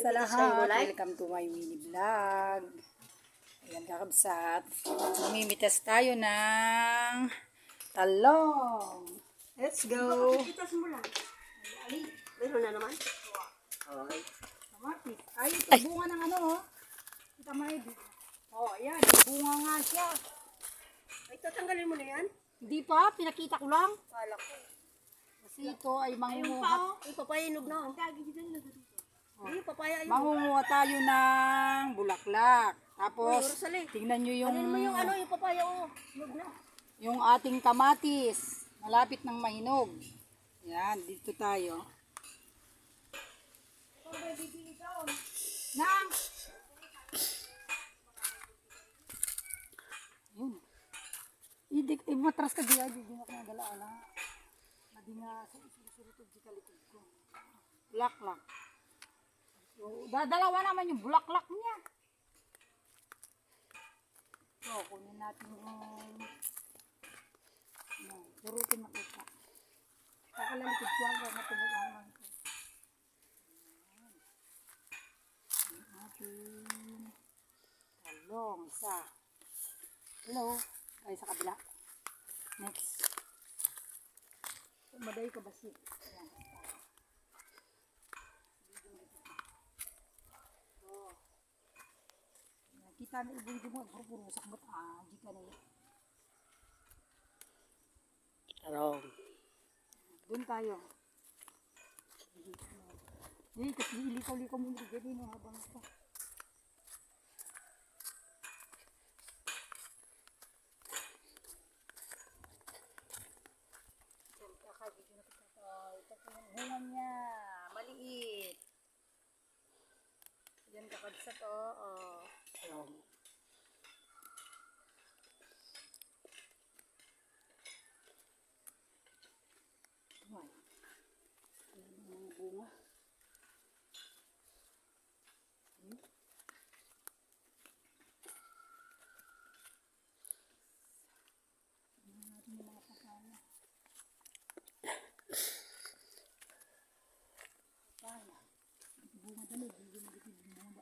sa lahat. Welcome to my mini vlog. Ayan kakabsat. Mamimitas tayo ng talong. Let's go. Itas mo lang. Meron na naman. Okay. Ay, ito bunga ng ano oh. Kita mo yun. Oh, ayan. Bunga nga siya. Ay, tatanggalin mo na yan? Hindi pa. Pinakita ko lang. Kala ko. Kasi ito ay mangunguha. Ay, papaya inog na. Ang kagi dito na dito. Ay, papaya inog. Mangunguha tayo ng bulaklak. Tapos, Rosale. tingnan nyo yung... Ano mo yung ano, yung papaya oh. Inog na. Yung ating kamatis. Malapit ng mahinog. Yan, dito tayo. Nang! Yun. Matras ka diya. Hindi na kaya galaala. Hindi nga surusurutog di kalikod ko. Bulaklak. So, dadalawa naman yung bulaklak niya. So, kunin natin yung surutin na kita. Kakalalikod ko hanggang matulog hanggang ko. Ang ating talong. Isa. Hello. Ay, sa kabila. Next. Maday ka ba siya? Ayan. So, nakita na ibu-ibu mo. Puro-puro sakbot. Di ka na yun. Tarong. Doon tayo. Hindi, kasi ilikaw-likaw mo yung gani no habang ito. Ito po yung bunga niya. Maliit. Yan kakadsa to. Tarong. Bunga. Bunga dali, bunga.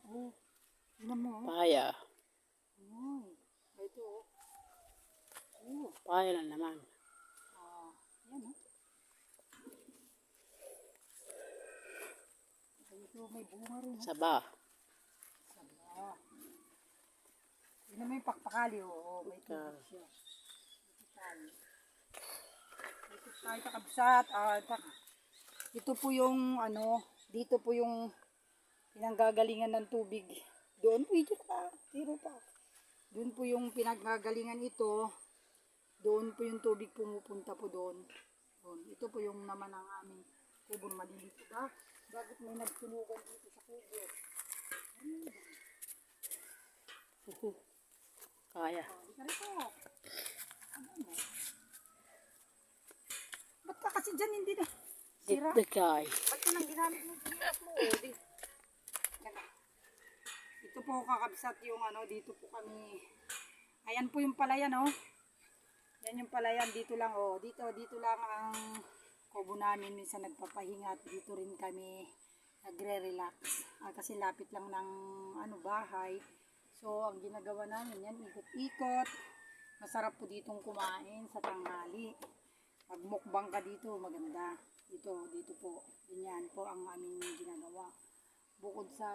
Oh, ina mo. Papaya. Ito. Oh. Papaya lang naman. Yan oh. Ito may bunga rin. Saba. Saba. Ina mo yung pakpakali oh. May tubig siya. Ito tayo kakabsat. Ito po yung ano, dito po yung pinanggagalingan ng tubig. Doon po ito pa. Tiro pa. Doon po yung pinanggagalingan ito. Doon po yung tubig pumupunta po doon. Ito po yung naman ang aming kubong maliliit. Bakit may nagtulugan dito sa kubo? Kaya. Ba't ka kasi dyan hindi na sira? Dikay. Ba't ka nang ginamit mo siras mo? Ito po kakabsat yung ano, dito po kami. Ayan po yung palayan oh. Yan yung palayan, dito lang oh. Dito lang ang kubo namin. Minsan nagpapahinga at dito rin kami nagre-relax. Kasi lapit lang ng ano, bahay. So ang ginagawa namin yan, ikot-ikot. Masarap po ditong kumain sa tanghali. Magmukbang ka dito, maganda. Dito po. Ganyan po ang aming ginagawa. Bukod sa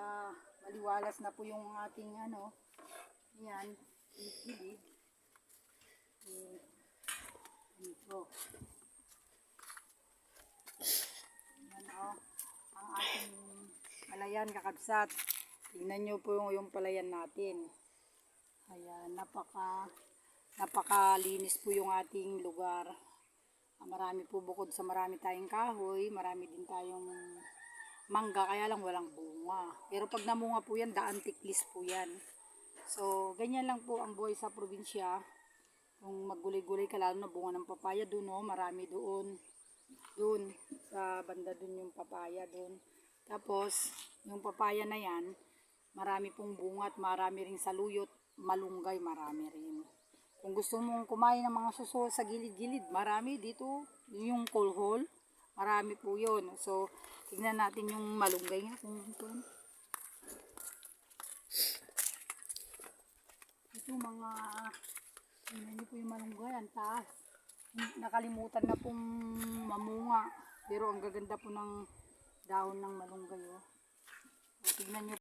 maliwalas na po yung ating ano, yan, kilid. Ito. Yan o. Ang ating palayan kakabsat. Tingnan nyo po yung palayan natin. Ayan, napakalinis po yung ating lugar. Marami po bukod sa marami tayong kahoy, marami din tayong mangga, kaya lang walang bunga. Pero pag namunga po yan, daan tiklis po yan. So, ganyan lang po ang buhay sa probinsya. Kung maggulay-gulay ka, lalo na bunga ng papaya doon, oh, marami doon. Doon, sa banda doon yung papaya doon. Tapos, yung papaya na yan, marami pong bunga at marami ring saluyot, malunggay, marami rin. Kung gusto mong kumain ng mga suso sa gilid-gilid, marami dito. Yung kolhol, marami po yun. So, tignan natin yung malunggay nga kung ito. mga, tingnan niyo po yung malunggay, ang taas. Nakalimutan na pong mamunga. Pero ang gaganda po ng dahon ng malunggay. Oh. Tignan niyo